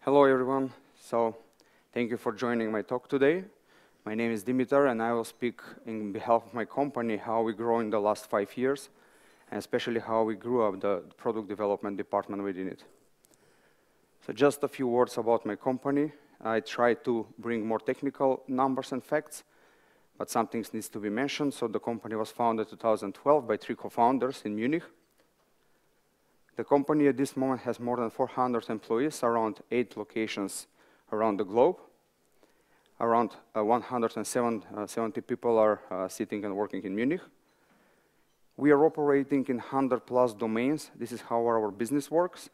Hello, everyone. Thank you for joining my talk today. My name is Dimitar, and I will speak in behalf of my company how we grow in the last 5 years, and especially how we grew up the product development department within it. So just a few words about my company. I try to bring more technical numbers and facts, but some things needs to be mentioned. So the company was founded in 2012 by 3 co-founders in Munich. The company at this moment has more than 400 employees, around 8 locations around the globe. Around 170 people are sitting and working in Munich. We are operating in 100+ domains. This is how our business works.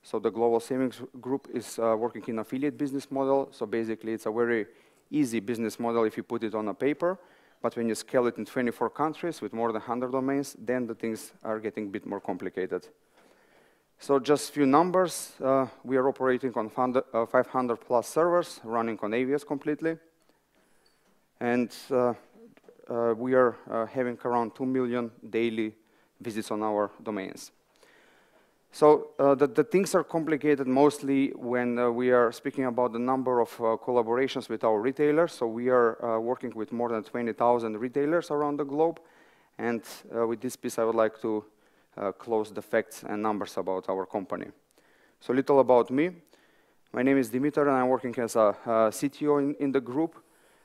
So the Global Savings Group is working in affiliate business model. So basically, it's a very easy business model if you put it on a paper. But when you scale it in 24 countries with more than 100 domains, then the things are getting a bit more complicated. So just a few numbers. We are operating on 500+ servers, running on AWS completely. And we are having around 2 million daily visits on our domains. So the things are complicated mostly when we are speaking about the number of collaborations with our retailers. So we are working with more than 20,000 retailers around the globe. And with this piece, I would like to close the facts and numbers about our company. So a little about me. My name is Dimitar, and I'm working as a CTO in the group.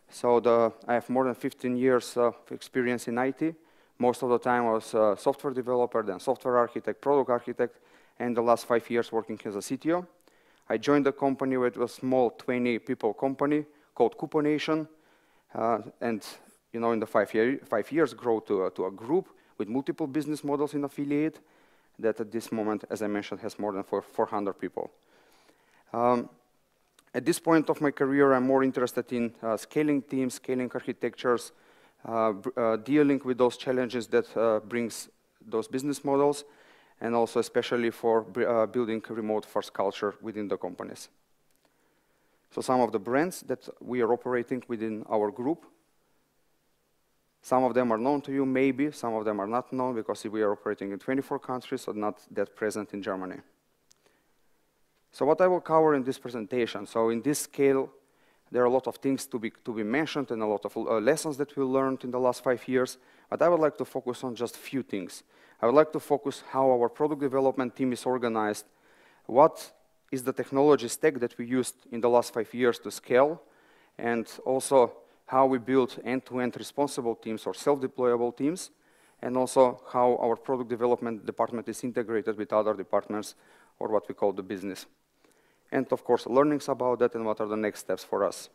So I have more than 15 years of experience in IT. Most of the time I was a software developer, then software architect, product architect, and the last 5 years working as a CTO. I joined the company with a small 20-people company called Couponation. And in the 5 years grow to a group with multiple business models in affiliate that at this moment, as I mentioned, has more than 400 people. At this point of my career, I'm more interested in scaling teams, scaling architectures, dealing with those challenges that brings those business models, and also especially for building a remote-first culture within the companies. So some of the brands that we are operating within our group, some of them are known to you, maybe. Some of them are not known because we are operating in 24 countries, so not that present in Germany. So what I will cover in this presentation, so in this scale, there are a lot of things to be mentioned and a lot of lessons that we learned in the last 5 years, but I would like to focus on just a few things. I would like to focus how our product development team is organized, what is the technology stack that we used in the last 5 years to scale, and also how we build end-to-end responsible teams or self-deployable teams, and also how our product development department is integrated with other departments, or what we call the business. And of course, learnings about that and what are the next steps for us.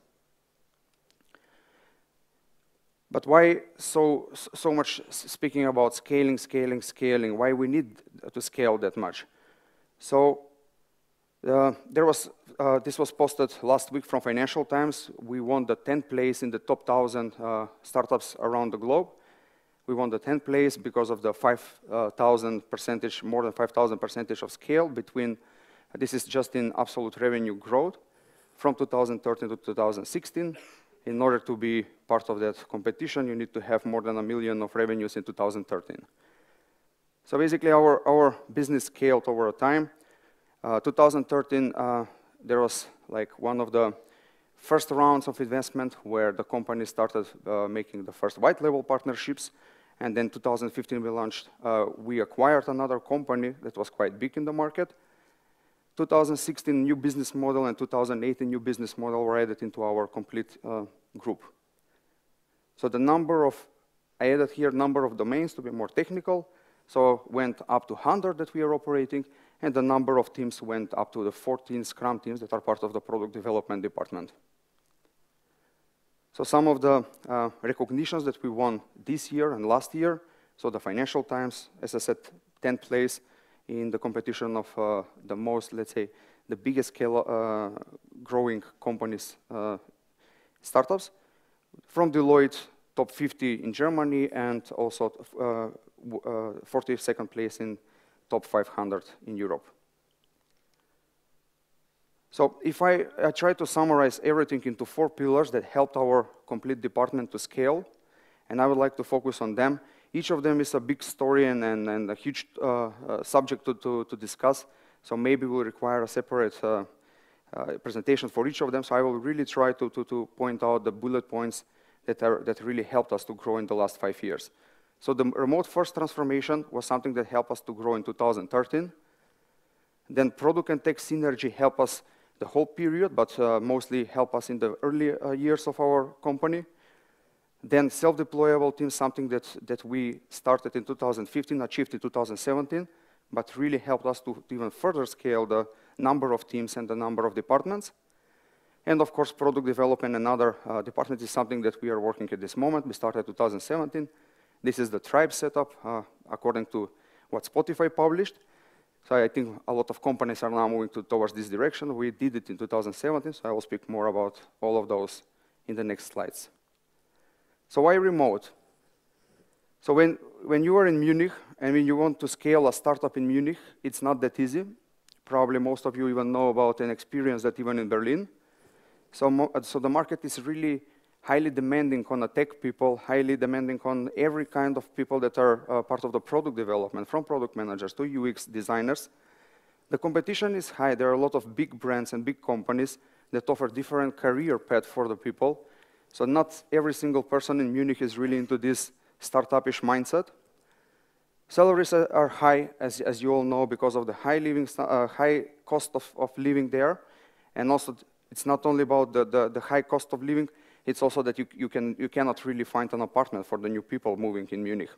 But why so much speaking about scaling, why we need to scale that much? So this was posted last week from Financial Times. We won the 10th place in the top 1,000 startups around the globe. We won the 10th place because of the 5,000%, more than 5,000% of scale between, this is just in absolute revenue growth, from 2013 to 2016. In order to be part of that competition, you need to have more than $1 million of revenues in 2013. So basically, our business scaled over time. 2013, there was like one of the first rounds of investment where the company started making the first white label partnerships. And then 2015 we launched, we acquired another company that was quite big in the market. 2016 new business model and 2018 new business model were added into our complete group. So the I added here number of domains to be more technical. So went up to 100 that we are operating, and the number of teams went up to the 14 Scrum teams that are part of the product development department. So some of the recognitions that we won this year and last year, so the Financial Times, as I said, 10th place in the competition of the most, let's say, the biggest scale growing companies, startups. From Deloitte, top 50 in Germany, and also 42nd place in top 500 in Europe. So if I try to summarize everything into 4 pillars that helped our complete department to scale, and I would like to focus on them. Each of them is a big story and a huge subject to discuss, so maybe we'll require a separate presentation for each of them, so I will really try to point out the bullet points that really helped us to grow in the last 5 years. So the remote first transformation was something that helped us to grow in 2013. Then product and tech synergy helped us the whole period, but mostly helped us in the early years of our company. Then self-deployable teams, something that we started in 2015, achieved in 2017, but really helped us to even further scale the number of teams and the number of departments. And of course, product development and other departments is something that we are working at this moment. We started 2017. This is the tribe setup according to what Spotify published. So I think a lot of companies are now moving towards this direction. We did it in 2017, so I will speak more about all of those in the next slides. So why remote? So when you are in Munich and when you want to scale a startup in Munich, it's not that easy. Probably most of you even know about and experience that even in Berlin. So the market is really highly demanding on the tech people, highly demanding on every kind of people that are part of the product development, from product managers to UX designers. The competition is high. There are a lot of big brands and big companies that offer different career paths for the people. So not every single person in Munich is really into this startup-ish mindset. Salaries are high, as you all know, because of the high cost of living there. And also, it's not only about the high cost of living, it's also that you cannot really find an apartment for the new people moving in Munich.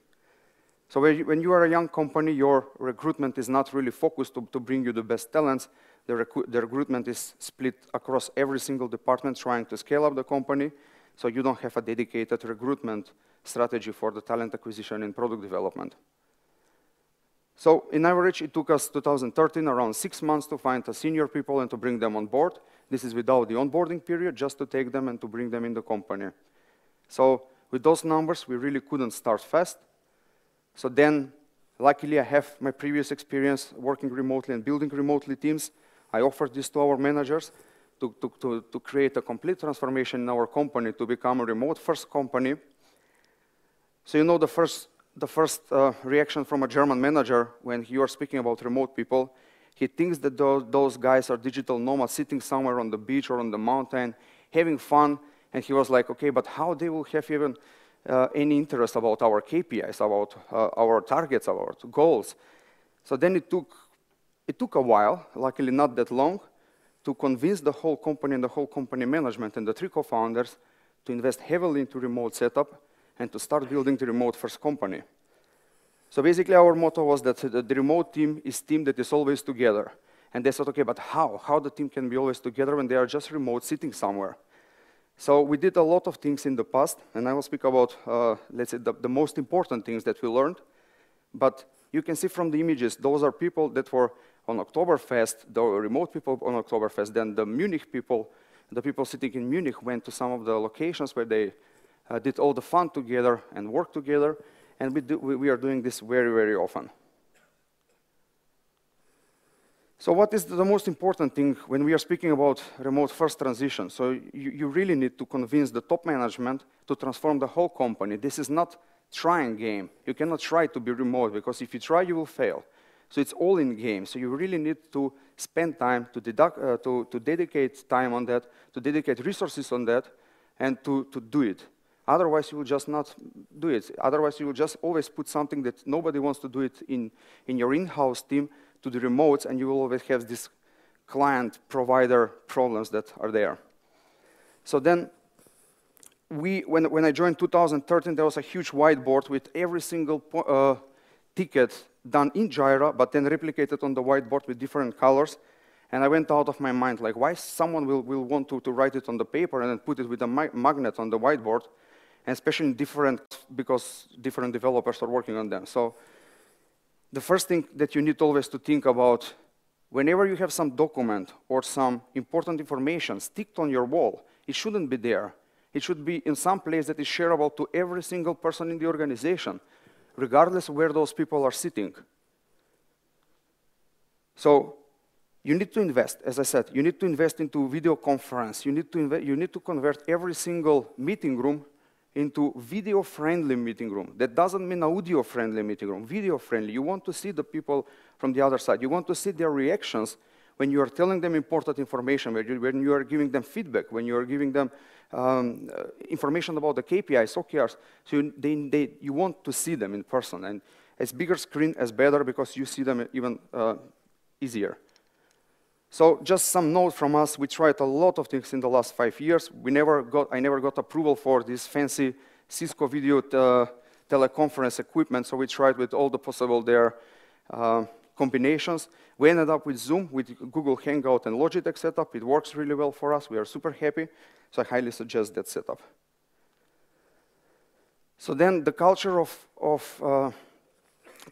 So when you are a young company, your recruitment is not really focused to bring you the best talents. The recruitment is split across every single department trying to scale up the company, so you don't have a dedicated recruitment strategy for the talent acquisition and product development. So in average, it took us 2013 around 6 months to find the senior people and to bring them on board. This is without the onboarding period, just to take them and to bring them in the company. So with those numbers, we really couldn't start fast. So then, luckily, I have my previous experience working remotely and building remotely teams. I offered this to our managers to create a complete transformation in our company to become a remote-first company. So you know the first reaction from a German manager when you are speaking about remote people, he thinks that those guys are digital nomads sitting somewhere on the beach or on the mountain, having fun, and he was like, okay, but how they will have even any interest about our KPIs, about our targets, our goals? So then it took a while, luckily not that long, to convince the whole company and the whole company management and the 3 co-founders to invest heavily into remote setup and to start building the remote-first company. So basically, our motto was that the remote team is a team that is always together. And they thought, okay, but how? How the team can be always together when they are just remote, sitting somewhere? So we did a lot of things in the past, and I will speak about, let's say, the most important things that we learned. But you can see from the images, those are people that were on Oktoberfest, the remote people on Oktoberfest. Then the Munich people, the people sitting in Munich, went to some of the locations where they did all the fun together and worked together. And we are doing this very, very often. So what is the most important thing when we are speaking about remote-first transition? So you really need to convince the top management to transform the whole company. This is not trying game. You cannot try to be remote, because if you try, you will fail. So it's all in game. So you really need to spend time to dedicate time on that, to dedicate resources on that, and to do it. Otherwise, you will just not do it. Otherwise, you will just always put something that nobody wants to do it in your in-house team to the remotes, and you will always have these client-provider problems that are there. So then, when I joined 2013, there was a huge whiteboard with every single ticket done in Jira, but then replicated on the whiteboard with different colors. And I went out of my mind, like, why someone will want to write it on the paper and then put it with a magnet on the whiteboard, and especially because different developers are working on them. So the first thing that you need always to think about, whenever you have some document or some important information sticked on your wall, it shouldn't be there. It should be in some place that is shareable to every single person in the organization, regardless of where those people are sitting. So you need to invest, as I said, you need to invest into video conference. You need to convert every single meeting room into video-friendly meeting room. That doesn't mean audio-friendly meeting room, video-friendly. You want to see the people from the other side. You want to see their reactions when you are telling them important information, when you are giving them feedback, when you are giving them information about the KPIs, OKRs, so you want to see them in person. And as bigger screen, as better, because you see them even easier. So just some notes from us. We tried a lot of things in the last 5 years. I never got approval for this fancy Cisco video teleconference equipment, so we tried with all the possible combinations. We ended up with Zoom, with Google Hangout and Logitech setup. It works really well for us. We are super happy, so I highly suggest that setup. So then the culture of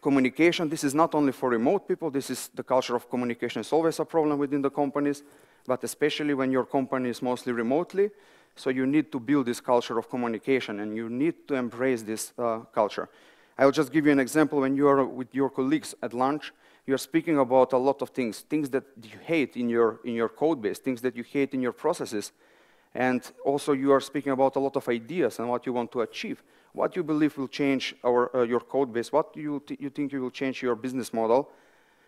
communication, this is not only for remote people, this is the culture of communication is always a problem within the companies, but especially when your company is mostly remotely, so you need to build this culture of communication and you need to embrace this culture. I'll just give you an example. When you are with your colleagues at lunch, you're speaking about a lot of things that you hate in your code base, things that you hate in your processes, and also you are speaking about a lot of ideas and what you want to achieve. What you believe will change your code base, what you think you will change your business model.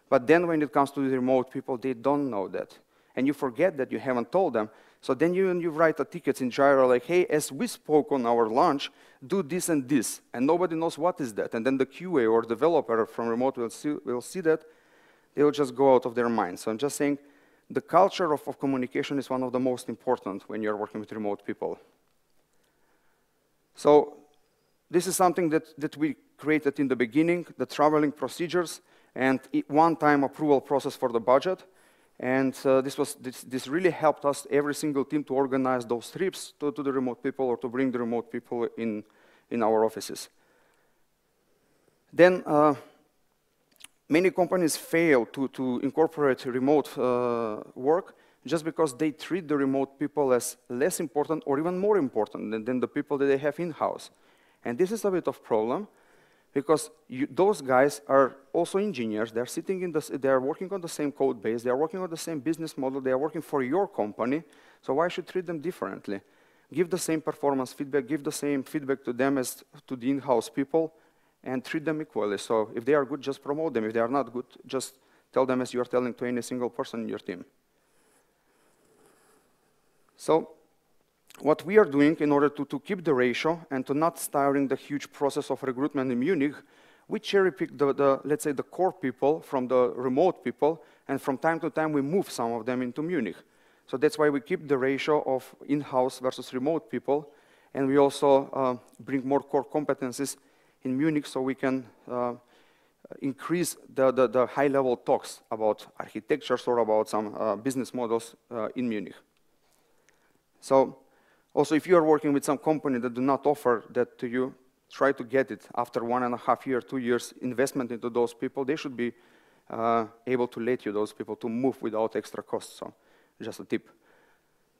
But then when it comes to the remote people, they don't know that. And you forget that you haven't told them. So then you write a ticket in Jira like, hey, as we spoke on our lunch, do this and this. And nobody knows what is that. And then the QA or developer from remote will see that. They will just go out of their mind. So I'm just saying the culture of communication is one of the most important when you're working with remote people. So this is something that we created in the beginning, the traveling procedures and one-time approval process for the budget. And this really helped us, every single team, to organize those trips to the remote people or to bring the remote people in our offices. Then many companies fail to incorporate remote work just because they treat the remote people as less important or even more important than the people that they have in-house. And this is a bit of a problem, because those guys are also engineers. They're sitting they are working on the same code base. They are working on the same business model. They are working for your company. So why should you treat them differently? Give the same performance feedback. Give the same feedback to them as to the in-house people, and treat them equally. So if they are good, just promote them. If they are not good, just tell them as you are telling to any single person in your team. So what we are doing in order to keep the ratio and to not starting the huge process of recruitment in Munich, we cherry-pick let's say, the core people from the remote people, and from time to time we move some of them into Munich. So that's why we keep the ratio of in-house versus remote people, and we also bring more core competencies in Munich so we can increase the high-level talks about architectures or about some business models in Munich. So also, if you are working with some company that do not offer that to you, try to get it after 1.5 years, 2 years investment into those people. They should be able to let you, those people, to move without extra costs. So just a tip.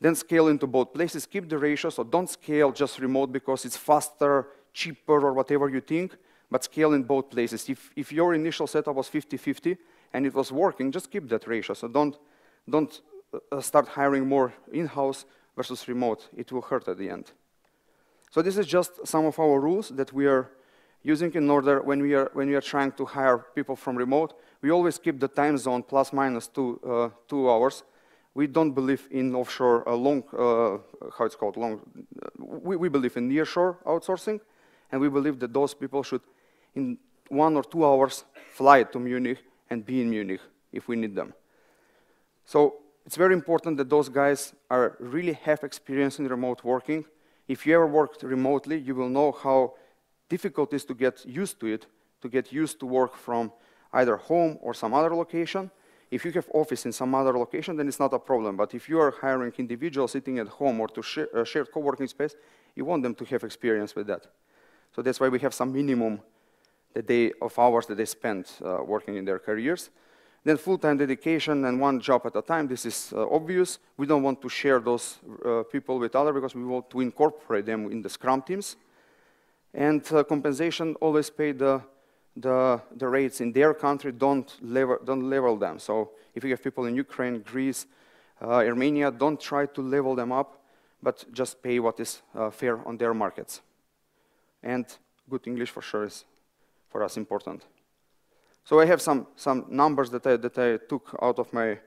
Then scale into both places. Keep the ratio, so don't scale just remote because it's faster, cheaper, or whatever you think, but scale in both places. If your initial setup was 50-50 and it was working, just keep that ratio. So don't start hiring more in-house versus remote. It will hurt at the end. So this is just some of our rules that we are using in order when we are trying to hire people from remote. We always keep the time zone plus minus 2 hours. We don't believe in offshore how it's called, we believe in nearshore outsourcing, and we believe that those people should in 1 or 2 hours fly to Munich and be in Munich if we need them. So it's very important that those guys really have experience in remote working. If you ever worked remotely, you will know how difficult it is to get used to it, to get used to work from either home or some other location. If you have office in some other location, then it's not a problem. But if you are hiring individuals sitting at home or to shared co-working space, you want them to have experience with that. So that's why we have some minimum of hours that they spend working in their careers. Then full-time dedication and one job at a time. This is obvious. We don't want to share those people with others because we want to incorporate them in the Scrum teams. And compensation, always pay the rates in their country. Don't level them. So if you have people in Ukraine, Greece, Armenia, don't try to level them up, but just pay what is fair on their markets. And good English for sure is for us important. So I have some numbers that I took out of my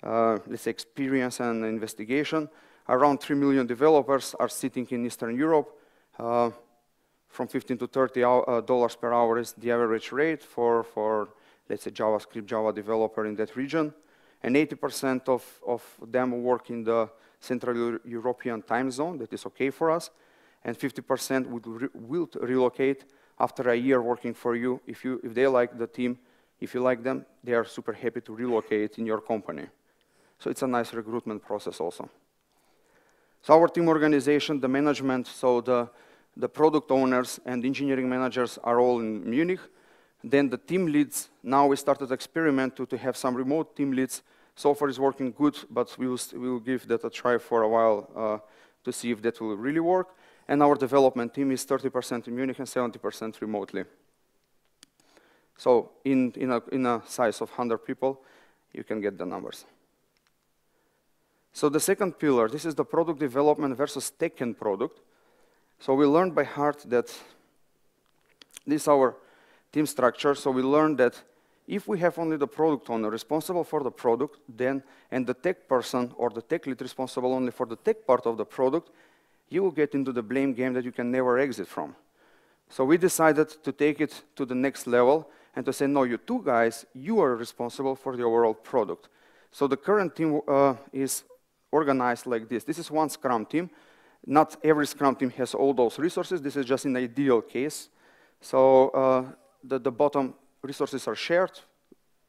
let's say, experience and investigation. Around 3 million developers are sitting in Eastern Europe. From 15 to $30 per hour is the average rate for let's say, JavaScript, Java developer in that region. And 80% of them work in the Central European time zone. That is okay for us. And 50% will relocate after a year working for you. If they like the team, if you like them, they are super happy to relocate in your company. So it's a nice recruitment process also. So our team organization, the management, so the product owners and engineering managers are all in Munich. Then the team leads, now we started experiment to have some remote team leads. So far it's working good, but we will give that a try for a while to see if that will really work. And our development team is 30% in Munich and 70% remotely. So in a size of 100 people, you can get the numbers. So the second pillar, this is the product development versus tech and product. So we learned by heart that this is our team structure. So we learned that if we have only the product owner responsible for the product, then, and the tech person or the tech lead responsible only for the tech part of the product, you will get into the blame game that you can never exit from. So we decided to take it to the next level and to say, no, you two guys, you are responsible for the overall product. So the current team is organized like this. This is one Scrum team. Not every Scrum team has all those resources. This is just an ideal case. So the bottom resources are shared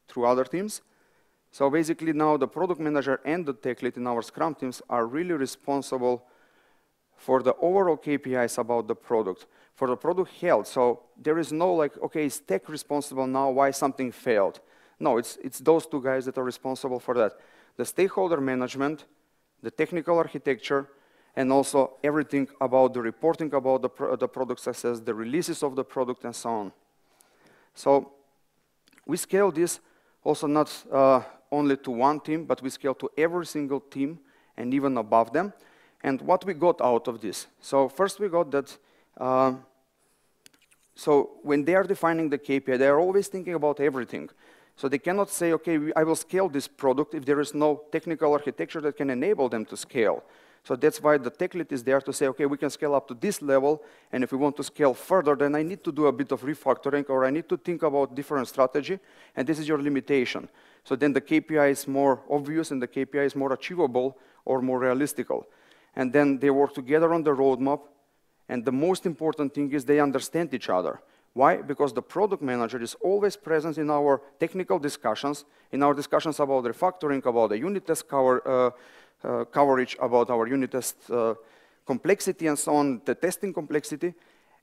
through other teams. So basically now the product manager and the tech lead in our Scrum teams are really responsible for the overall KPIs about the product, for the product health. So there is no like, okay, is tech responsible now, why something failed? No, it's those two guys that are responsible for that. The stakeholder management, the technical architecture, and also everything about the reporting about the product success, the releases of the product, and so on. So we scale this also not only to one team, but we scale to every single team and even above them. And what we got out of this? So first we got that, so when they are defining the KPI, they are always thinking about everything. So they cannot say, okay, I will scale this product if there is no technical architecture that can enable them to scale. So that's why the tech lead is there to say, okay, we can scale up to this level, and if we want to scale further, then I need to do a bit of refactoring, or I need to think about different strategy, and this is your limitation. So then the KPI is more obvious, and the KPI is more achievable or more realistical. And then they work together on the roadmap, and the most important thing is they understand each other. Why? Because the product manager is always present in our technical discussions, in our discussions about refactoring, about the unit test coverage, about our unit test complexity and so on, the testing complexity,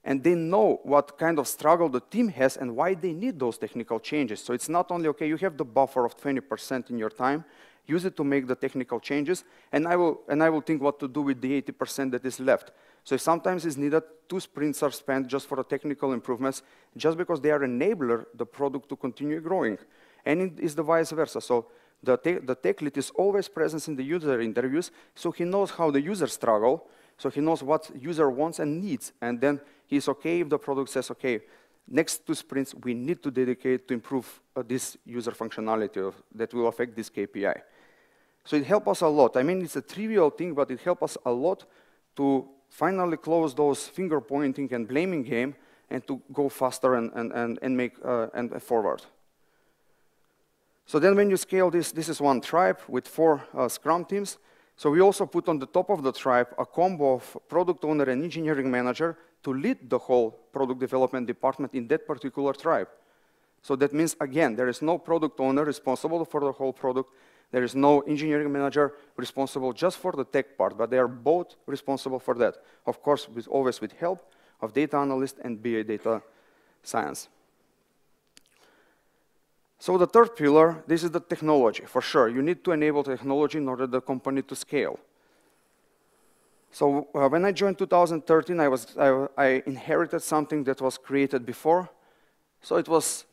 and they know what kind of struggle the team has and why they need those technical changes. So it's not only, okay, you have the buffer of 20% in your time, use it to make the technical changes, and I will think what to do with the 80% that is left. So if sometimes it's needed, 2 sprints are spent just for the technical improvements, just because they are enabler the product to continue growing. And it is the vice versa. So the tech lead is always present in the user interviews, so he knows how the users struggle, so he knows what user wants and needs, and then he's okay if the product says, okay, next 2 sprints we need to dedicate to improve this user functionality that will affect this KPI. So it helps us a lot. I mean, it's a trivial thing, but it helps us a lot to finally close those finger pointing and blaming game and to go faster and make forward. So then when you scale this is one tribe with 4 Scrum teams. So we also put on the top of the tribe a combo of product owner and engineering manager to lead the whole product development department in that particular tribe. So that means, again, there is no product owner responsible for the whole product. There is no engineering manager responsible just for the tech part, but they are both responsible for that. Of course, always with help of data analyst and BA data science. So the third pillar, this is the technology. For sure, you need to enable technology in order for the company to scale. So when I joined 2013, I inherited something that was created before. So it was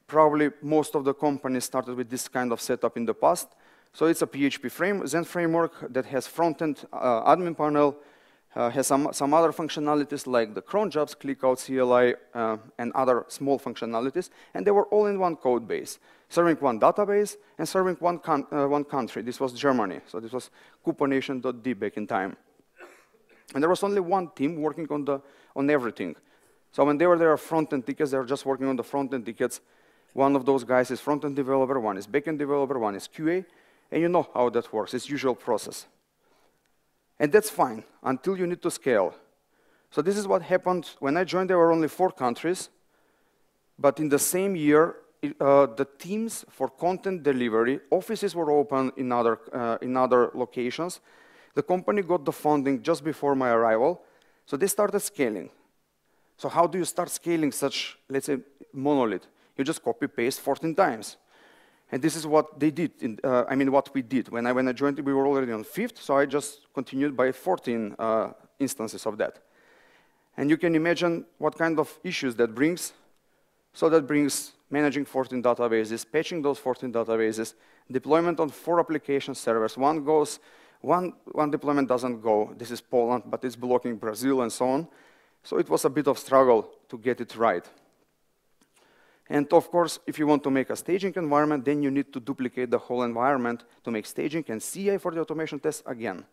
probably most of the companies started with this kind of setup in the past. So it's a PHP Zen framework that has front-end admin panel, Has some other functionalities like the cron jobs, clickout, CLI, and other small functionalities, and they were all in one code base, serving one database and serving one country. This was Germany, so this was couponation.d back in time. And there was only one team working on everything. So when they were there front-end tickets, they were just working on the front-end tickets. One of those guys is front-end developer, one is back-end developer, one is QA, and you know how that works. It's usual process. And that's fine, until you need to scale. So this is what happened. When I joined, there were only 4 countries. But in the same year, the teams for content delivery, offices were open in other locations. The company got the funding just before my arrival. So they started scaling. So how do you start scaling such, let's say, monolith? You just copy-paste 14 times. And this is what they did, what we did. When I joined, we were already on 5th, so I just continued by 14 instances of that. And you can imagine what kind of issues that brings. So that brings managing 14 databases, patching those 14 databases, deployment on 4 application servers. One goes, one deployment doesn't go. This is Poland, but it's blocking Brazil and so on. So it was a bit of struggle to get it right. And of course, if you want to make a staging environment, then you need to duplicate the whole environment to make staging and CI for the automation test again.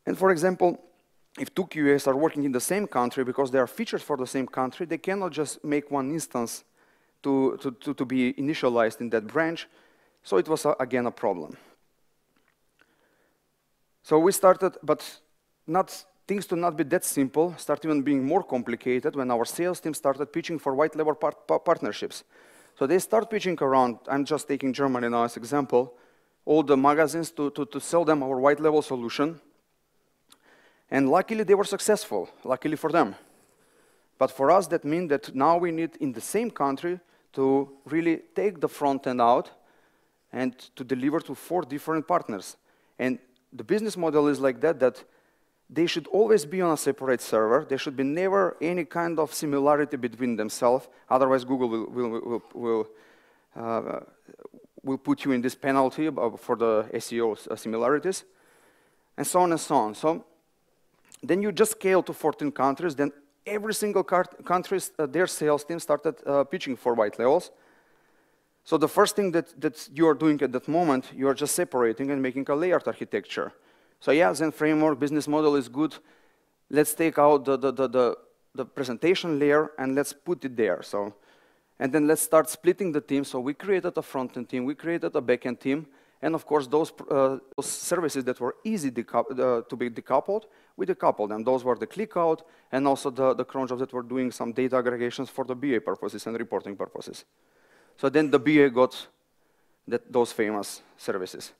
And for example, if 2 QAs are working in the same country because there are features for the same country, they cannot just make one instance to be initialized in that branch. So it was, again, a problem. So we started, but things to not be that simple, start even being more complicated when our sales team started pitching for white label partnerships. So they start pitching around, I'm just taking Germany now as example, all the magazines to sell them our white label solution. And luckily they were successful, luckily for them. But for us that means that now we need in the same country to really take the front end out and to deliver to 4 different partners. And the business model is like that they should always be on a separate server. There should be never any kind of similarity between themselves. Otherwise, Google will put you in this penalty for the SEO similarities, and so on and so on. So then you just scale to 14 countries. Then every single country, their sales team started pitching for white labels. So the first thing that you are doing at that moment, you are just separating and making a layered architecture. So yeah, Zen framework, business model is good. Let's take out the presentation layer and let's put it there. So, and then let's start splitting the team. So we created a front-end team, we created a back-end team, and of course those services that were easy to be decoupled, we decoupled them. Those were the clickout and also the cron jobs that were doing some data aggregations for the BA purposes and reporting purposes. So then the BA got those famous services.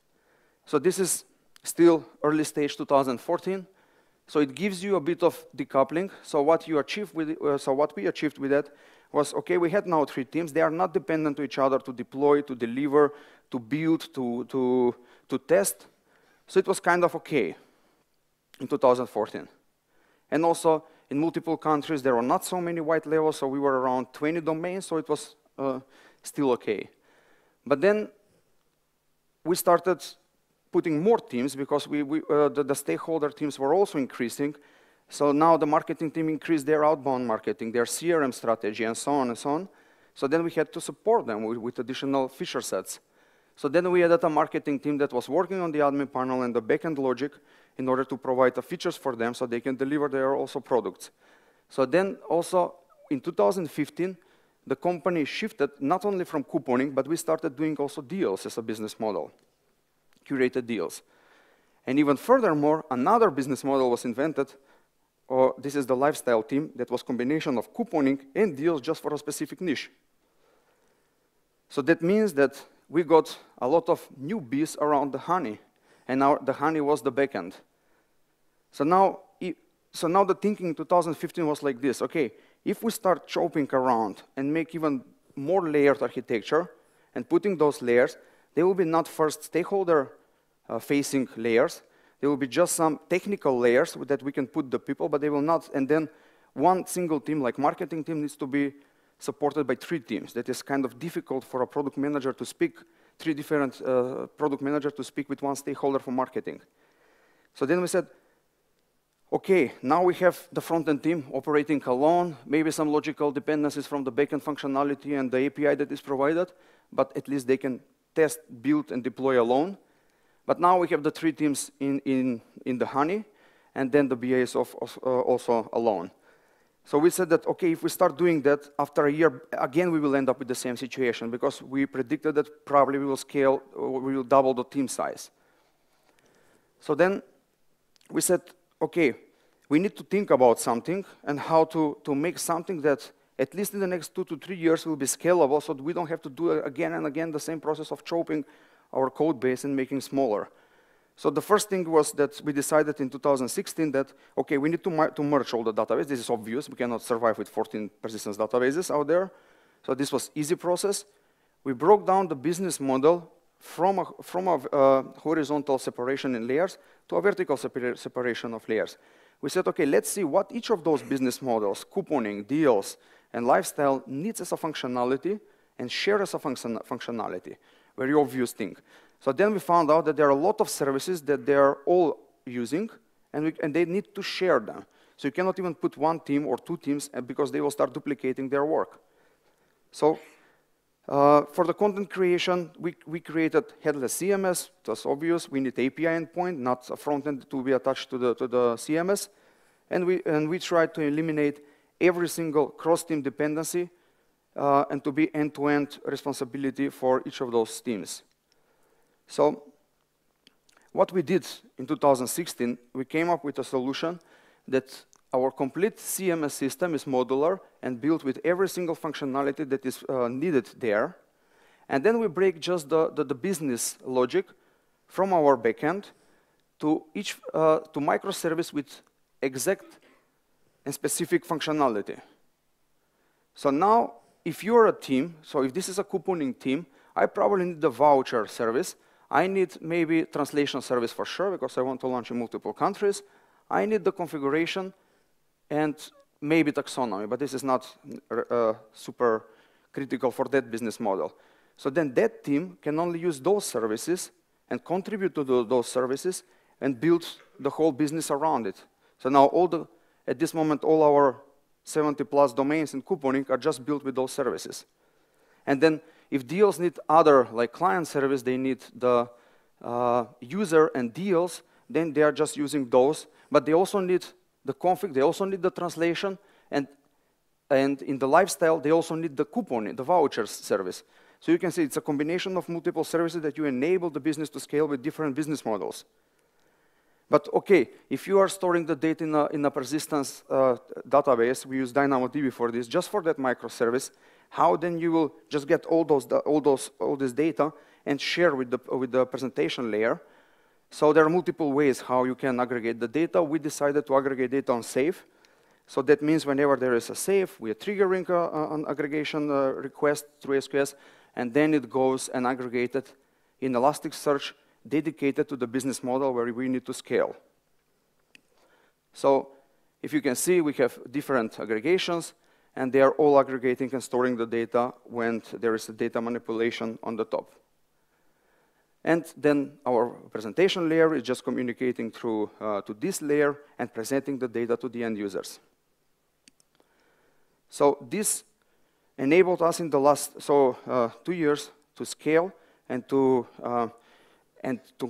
So this is still early stage 2014, so it gives you a bit of decoupling. So what you achieve with what we achieved with that was, okay, we had now 3 teams. They are not dependent to each other to deploy, to deliver, to build, to test. So it was kind of okay in 2014. And also in multiple countries, there were not so many white labels, so we were around 20 domains, so it was still okay. But then we started putting more teams because the stakeholder teams were also increasing. So now the marketing team increased their outbound marketing, their CRM strategy, and so on and so on. So then we had to support them with additional feature sets. So then we added a marketing team that was working on the admin panel and the backend logic in order to provide the features for them so they can deliver their also products. So then also in 2015, the company shifted not only from couponing, but we started doing also deals as a business model. Curated deals. And even furthermore, another business model was invented. This is the lifestyle team that was a combination of couponing and deals just for a specific niche. So that means that we got a lot of new bees around the honey, and now the honey was the backend. So now the thinking in 2015 was like this: okay, if we start chopping around and make even more layered architecture and putting those layers, they will be not first stakeholder facing layers. There will be just some technical layers that we can put the people, but they will not. And then one single team, like marketing team, needs to be supported by 3 teams. That is kind of difficult for a product manager to speak three different product managers to speak with one stakeholder for marketing. So then we said, okay, now we have the front-end team operating alone, maybe some logical dependencies from the backend functionality and the API that is provided, but at least they can test, build, and deploy alone. But now we have the three teams in the honey, and then the BA is also alone. So we said that, okay, if we start doing that, after a year, again, we will end up with the same situation, because we predicted that probably we will scale, we will double the team size. So then we said, okay, we need to think about something and how to make something that at least in the next 2 to 3 years will be scalable, so that we don't have to do again and again the same process of chopping our code base and making smaller. So the first thing was that we decided in 2016 that, okay, we need to merge all the databases. This is obvious. We cannot survive with 14 persistence databases out there. So this was easy process. We broke down the business model from a horizontal separation in layers to a vertical separation of layers. We said, okay, let's see what each of those business models, couponing, deals, and lifestyle needs as a functionality and share as a functionality. Very obvious thing. So then we found out that there are a lot of services that they are all using, and they need to share them. So you cannot even put one team or two teams because they will start duplicating their work. So for the content creation, we created Headless Cms. It was obvious. We need API endpoint, not a front-end to be attached to the CMS. And we tried to eliminate every single cross-team dependency and to be end-to-end responsibility for each of those teams. So what we did in 2016, we came up with a solution that our complete CMS system is modular and built with every single functionality that is needed there. And then we break just the business logic from our backend to microservice with exact and specific functionality. So now, if you're a team, so if this is a couponing team, I probably need the voucher service. I need maybe translation service for sure, because I want to launch in multiple countries. I need the configuration and maybe taxonomy, but this is not super critical for that business model. So then that team can only use those services and contribute to those services and build the whole business around it. So now at this moment, all our 70+ domains in couponing are just built with those services. And then if deals need other, like client service, they need the user and deals, then they are just using those. But they also need the config, they also need the translation, and in the lifestyle, they also need the couponing, the vouchers service. So you can see it's a combination of multiple services that you enable the business to scale with different business models. But okay, if you are storing the data in a persistence database, we use DynamoDB for this, just for that microservice, how then you will just get all this data and share with the presentation layer? So there are multiple ways how you can aggregate the data. We decided to aggregate data on save. So that means whenever there is a save, we are triggering an aggregation request through SQS, and then it goes and aggregated in Elasticsearch dedicated to the business model where we need to scale. So if you can see, we have different aggregations, and they are all aggregating and storing the data when there is a data manipulation on the top. And then our presentation layer is just communicating through to this layer and presenting the data to the end users. So this enabled us in the last 2 years to scale and to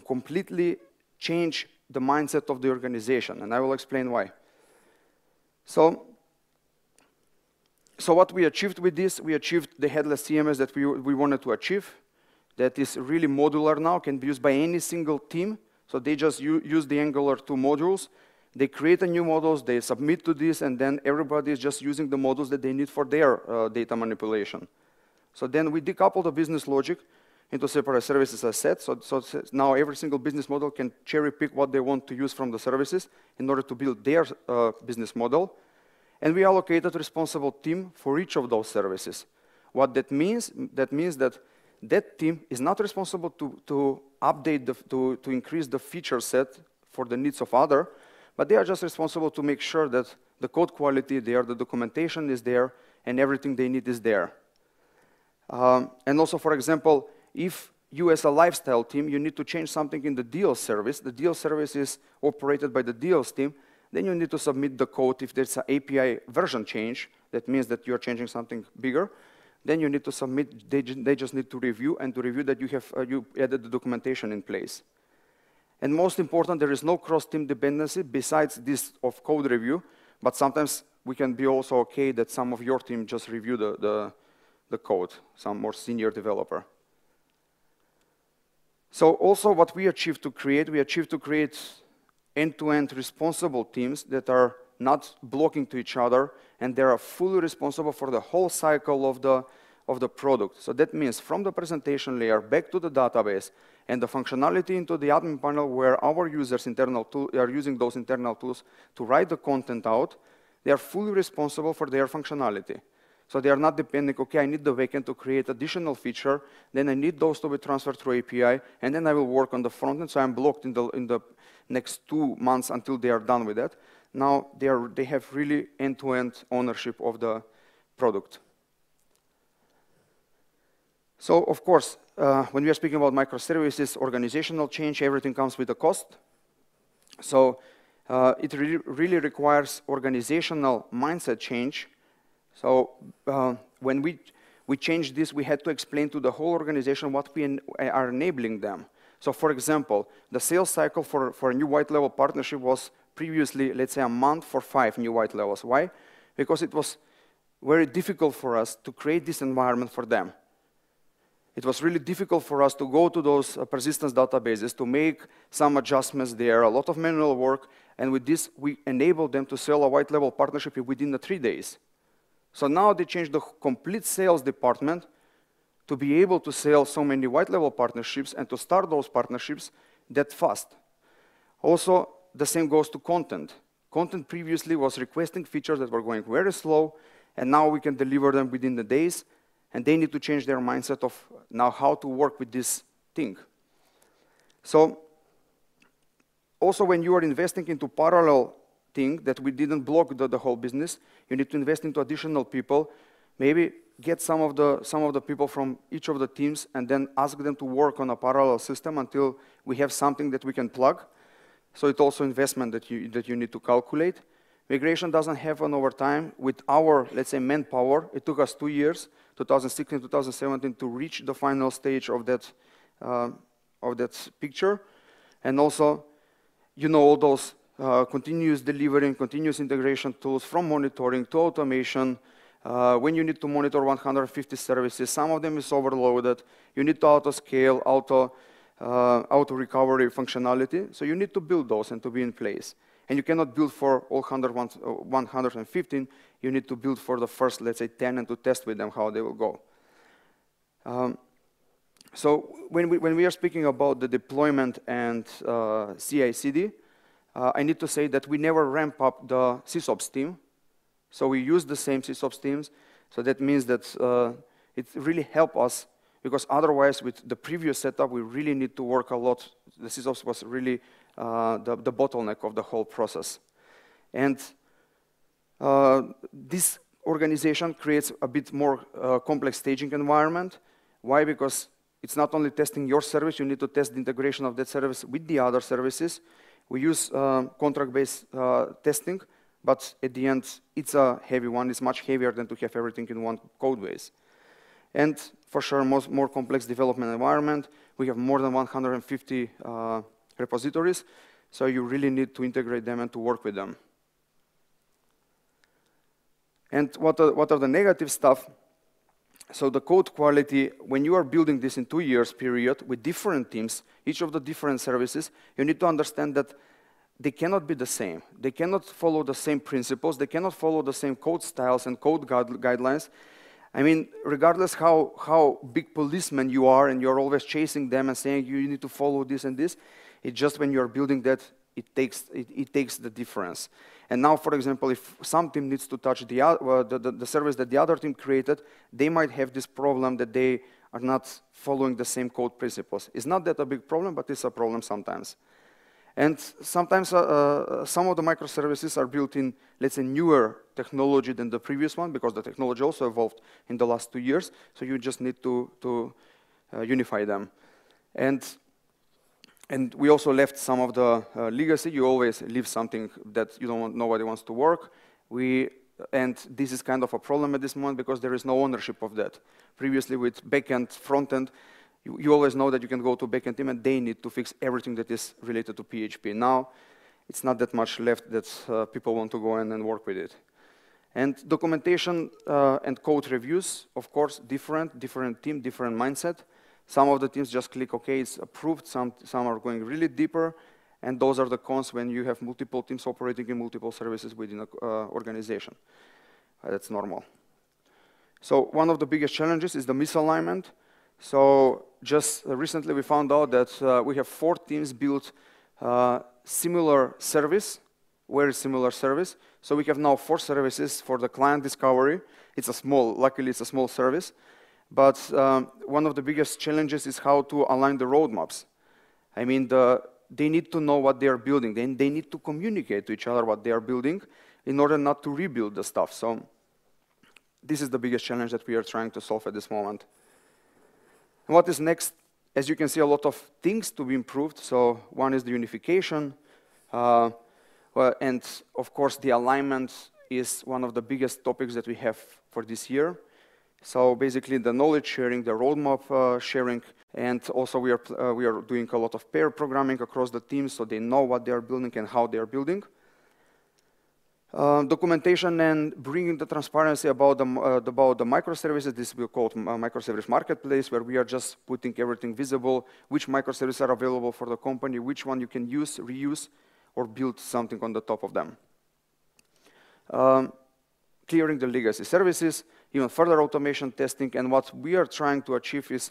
completely change the mindset of the organization, and I will explain why. So what we achieved with this, we achieved the headless CMS that we wanted to achieve. That is really modular now, can be used by any single team. So they just use the Angular 2 modules. They create a new models, they submit to this, and then everybody is just using the models that they need for their data manipulation. So then we decouple the business logic into separate services as said. So now every single business model can cherry pick what they want to use from the services in order to build their business model. And we allocated a responsible team for each of those services. What that means that team is not responsible to update, to increase the feature set for the needs of others, but they are just responsible to make sure that the code quality is there, the documentation is there, and everything they need is there. And also, for example, if you as a lifestyle team, you need to change something in the deals service. The deals service is operated by the deals team. Then you need to submit the code if there's an API version change. That means that you're changing something bigger. Then you need to submit, they just need to review, and to review that you added the documentation in place. And most important, there is no cross-team dependency besides this of code review, but sometimes we can be also okay that some of your team just review the code, some more senior developer. So also what we achieved to create, end-to-end responsible teams that are not blocking to each other, and they are fully responsible for the whole cycle of the product. So that means from the presentation layer back to the database and the functionality into the admin panel where our users are using those internal tools to write the content out, they are fully responsible for their functionality. So they are not depending, okay, I need the backend to create additional feature, then I need those to be transferred through API, and then I will work on the front end, so I'm blocked in the next 2 months until they are done with that. Now they have really end-to-end ownership of the product. So of course, when we are speaking about microservices, organizational change, everything comes with a cost. So it really requires organizational mindset change. So when we changed this, we had to explain to the whole organization what we are enabling them. So for example, the sales cycle for a new white level partnership was previously, let's say, a month for 5 new white levels. Why? Because it was very difficult for us to create this environment for them. It was really difficult for us to go to those persistence databases, to make some adjustments there, a lot of manual work, and with this, we enabled them to sell a white level partnership within the 3 days. So now they changed the complete sales department to be able to sell so many white level partnerships and to start those partnerships that fast. Also, the same goes to content. Content previously was requesting features that were going very slow, and now we can deliver them within the days, and they need to change their mindset of now how to work with this thing. So also when you are investing into parallel thing that we didn't block the whole business, you need to invest into additional people, maybe get some of the people from each of the teams and then ask them to work on a parallel system until we have something that we can plug. So it's also investment that you need to calculate. Migration doesn't happen over time. With our, let's say, manpower, it took us 2 years, 2016, 2017, to reach the final stage of that picture. And also, you know, all those continuous delivering, continuous integration tools from monitoring to automation. When you need to monitor 150 services, some of them is overloaded. You need to auto-scale, auto-recovery functionality. So you need to build those and to be in place. And you cannot build for all 115. You need to build for the first, let's say, 10 and to test with them how they will go. So when we are speaking about the deployment and CI/CD, I need to say that we never ramp up the sysops team. So we use the same sysops teams. So that means that it really helped us, because otherwise with the previous setup, we really need to work a lot. The sysops was really the bottleneck of the whole process. And this organization creates a bit more complex staging environment. Why? Because it's not only testing your service, you need to test the integration of that service with the other services. We use contract-based testing, but at the end, it's a heavy one. It's much heavier than to have everything in one code base. And for sure, more complex development environment. We have more than 150 repositories, so you really need to integrate them and to work with them. And what are the negative stuff? So the code quality, when you are building this in 2 years period with different teams, each of the different services, you need to understand that they cannot be the same. They cannot follow the same principles. They cannot follow the same code styles and code guidelines. I mean, regardless how big policeman you are and you're always chasing them and saying you need to follow this and this, it's just when you're building that, it takes the difference. And now, for example, if some team needs to touch the service that the other team created, they might have this problem that they are not following the same code principles. It's not that a big problem, but it's a problem sometimes. And sometimes some of the microservices are built in, let's say, newer technology than the previous one, because the technology also evolved in the last 2 years, so you just need to unify them. And we also left some of the legacy. You always leave something that you don't want, nobody wants to work. And this is kind of a problem at this moment because there is no ownership of that. Previously with backend, frontend, you always know that you can go to backend team and they need to fix everything that is related to PHP. Now, it's not that much left that people want to go in and work with it. And documentation and code reviews, of course, different team, different mindset. Some of the teams just click, okay, it's approved. Some are going really deeper. And those are the cons when you have multiple teams operating in multiple services within an organization. That's normal. So one of the biggest challenges is the misalignment. So just recently we found out that we have 4 teams built similar service, very similar service. So we have now 4 services for the client discovery. Luckily it's a small service. But one of the biggest challenges is how to align the roadmaps. I mean, they need to know what they are building. They need to communicate to each other what they are building in order not to rebuild the stuff. So this is the biggest challenge that we are trying to solve at this moment. And what is next? As you can see, a lot of things to be improved. So one is the unification. And of course, the alignment is one of the biggest topics that we have for this year. So basically, the knowledge sharing, the roadmap sharing, and also we are doing a lot of pair programming across the teams so they know what they are building and how they are building. Documentation and bringing the transparency about the microservices. This will be called microservice marketplace, where we are just putting everything visible, which microservices are available for the company, which one you can use, reuse, or build something on the top of them. Clearing the legacy services, even further automation testing, and what we are trying to achieve is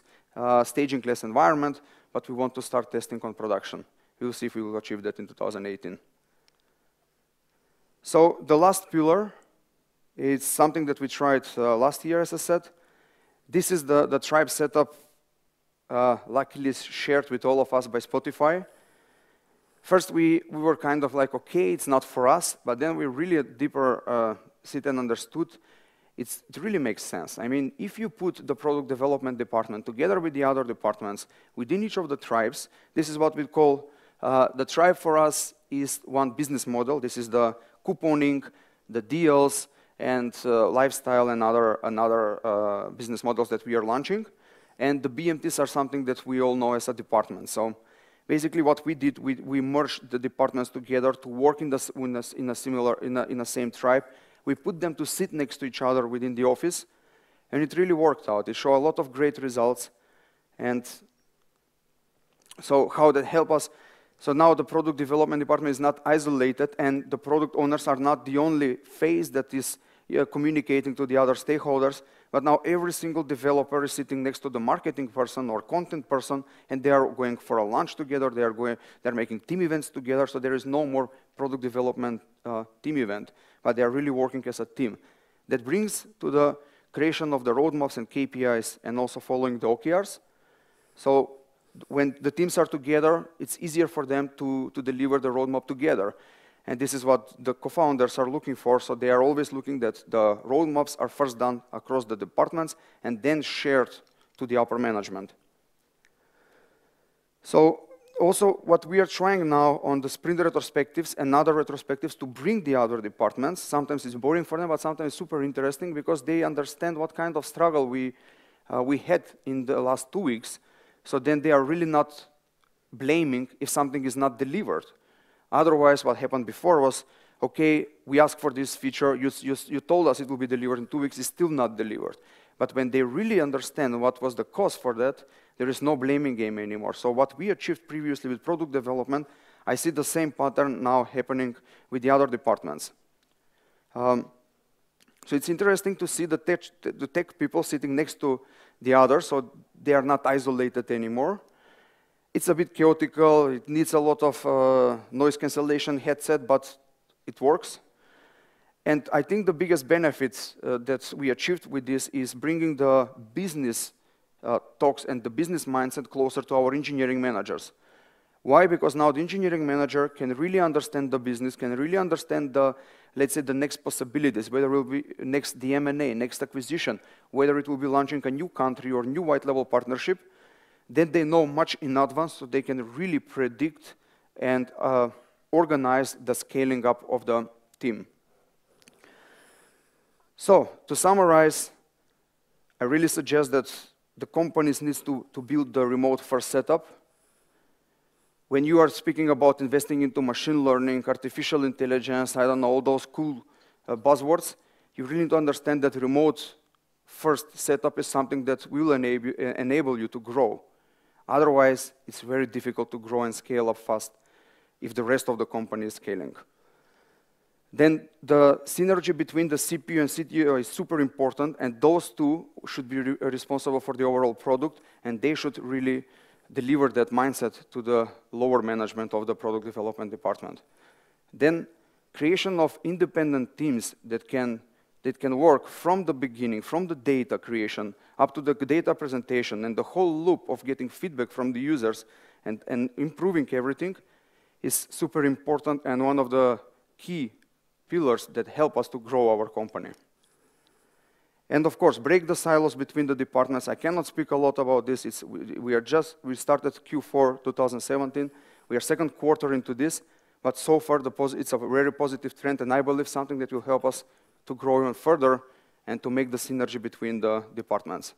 staging-less environment, but we want to start testing on production. We'll see if we will achieve that in 2018. So the last pillar is something that we tried last year, as I said. This is the tribe setup, luckily shared with all of us by Spotify. First, we were kind of like, okay, it's not for us, but then we really deeper sit and understood it really makes sense. I mean, if you put the product development department together with the other departments within each of the tribes, this is what we call the tribe for us is one business model. This is the couponing, the deals, and lifestyle and other business models that we are launching. And the BMTs are something that we all know as a department. So basically what we did, we merged the departments together to work in the same tribe. We put them to sit next to each other within the office, and it really worked out. It showed a lot of great results. And so how that helped us? So now the product development department is not isolated, and the product owners are not the only phase that is communicating to the other stakeholders, but now every single developer is sitting next to the marketing person or content person, and they are going for a lunch together, they're making team events together, so there is no more product development team event, but they are really working as a team. That brings to the creation of the roadmaps and KPIs and also following the OKRs. So when the teams are together, it's easier for them to deliver the roadmap together. And this is what the co-founders are looking for. So they are always looking that the roadmaps are first done across the departments and then shared to the upper management. So also what we are trying now on the sprint retrospectives and other retrospectives to bring the other departments. Sometimes it's boring for them, but sometimes it's super interesting because they understand what kind of struggle we had in the last 2 weeks. So then they are really not blaming if something is not delivered. Otherwise, what happened before was, okay, we asked for this feature, you told us it will be delivered in 2 weeks, it's still not delivered. But when they really understand what was the cause for that, there is no blaming game anymore. So what we achieved previously with product development, I see the same pattern now happening with the other departments. So it's interesting to see the tech people sitting next to the others, so they are not isolated anymore. It's a bit chaotical, it needs a lot of noise cancellation headset, but it works. And I think the biggest benefits that we achieved with this is bringing the business talks and the business mindset closer to our engineering managers. Why? Because now the engineering manager can really understand the business, can really understand the, let's say, the next possibilities, whether it will be next the M&A, next acquisition, whether it will be launching a new country or new white level partnership. then they know much in advance, so they can really predict and organize the scaling up of the team. So, to summarize, I really suggest that the companies need to build the remote-first setup. When you are speaking about investing into machine learning, artificial intelligence, I don't know, all those cool buzzwords, you really need to understand that remote-first setup is something that will enable you to grow. Otherwise, it's very difficult to grow and scale up fast if the rest of the company is scaling. Then the synergy between the CPU and CTO is super important, and those two should be responsible for the overall product, and they should really deliver that mindset to the lower management of the product development department. Then creation of independent teams that can work from the beginning, from the data creation up to the data presentation and the whole loop of getting feedback from the users and improving everything is super important and one of the key pillars that help us to grow our company. And of course, break the silos between the departments. I cannot speak a lot about this. We started Q4 2017. We are second quarter into this, but so far it's a very positive trend, and I believe something that will help us to grow even further and to make the synergy between the departments.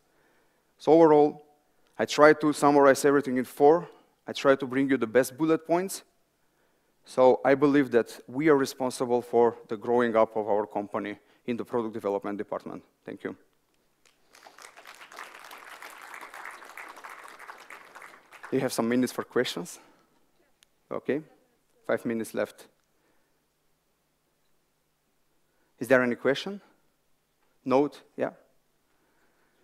So overall, I try to summarize everything in 4. I try to bring you the best bullet points. So I believe that we are responsible for the growing up of our company in the product development department. Thank you. Do you have some minutes for questions? Okay, 5 minutes left. Is there any question? Note, yeah? You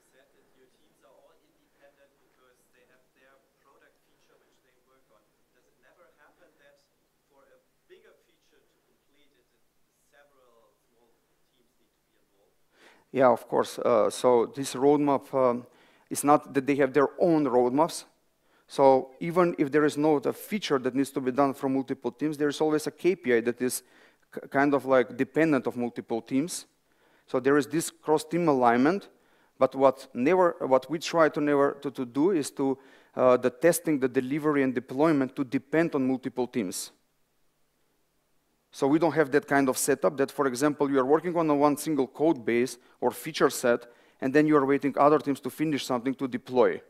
said that your teams are all independent because they have their product feature which they work on. Does it never happen that for a bigger feature to complete it, several small teams need to be involved? Yeah, of course. So this roadmap is not that they have their own roadmaps. So even if there is no feature that needs to be done from multiple teams, there is always a KPI that is kind of like dependent of multiple teams. So there is this cross-team alignment, but what we try to never to do is to the testing, the delivery, and deployment to depend on multiple teams. So we don't have that kind of setup that, for example, you are working on one single code base or feature set, and then you are waiting other teams to finish something to deploy.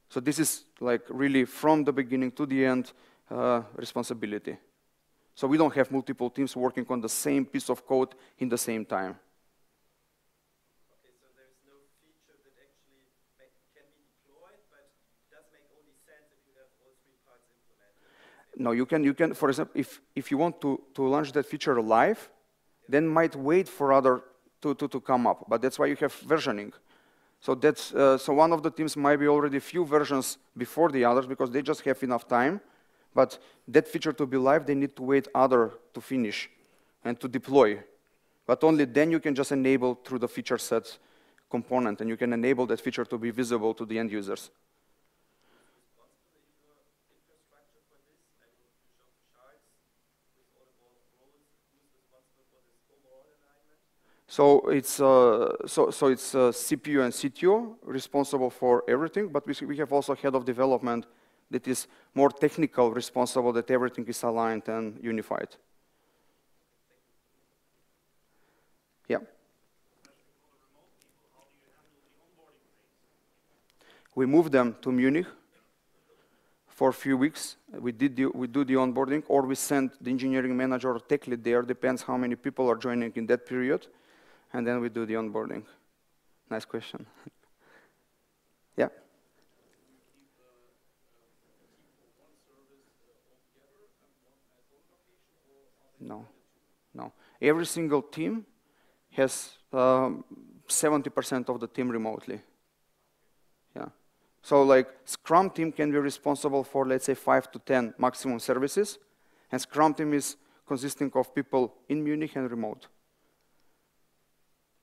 So this is like really from the beginning to the end responsibility. So we don't have multiple teams working on the same piece of code in the same time. Okay, so there's no feature that actually can be deployed, but does make only sense if you have all 3 parts implemented. No, you can, for example, if you want to launch that feature live, then might wait for other to come up. But that's why you have versioning. So that's so one of the teams might be already a few versions before the others because they just have enough time. But that feature to be live, they need to wait other to finish and to deploy. But only then you can just enable through the feature set component, and you can enable that feature to be visible to the end users. So it's CPU and CTO responsible for everything, but we have also head of development that is more technical, responsible that everything is aligned and unified. Yeah. We moved them to Munich for a few weeks. We do the onboarding, or we send the engineering manager or tech lead there, depends how many people are joining in that period, and then we do the onboarding. Nice question. Yeah. No. Every single team has 70% of the team remotely. Yeah. So like Scrum team can be responsible for, let's say, 5 to 10 maximum services, and Scrum team is consisting of people in Munich and remote.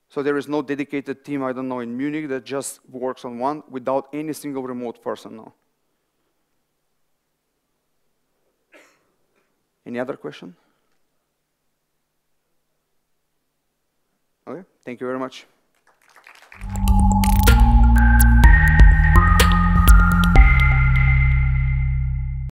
So there is no dedicated team, I don't know, in Munich that just works on one without any single remote person, no. Any other question? Okay, thank you very much.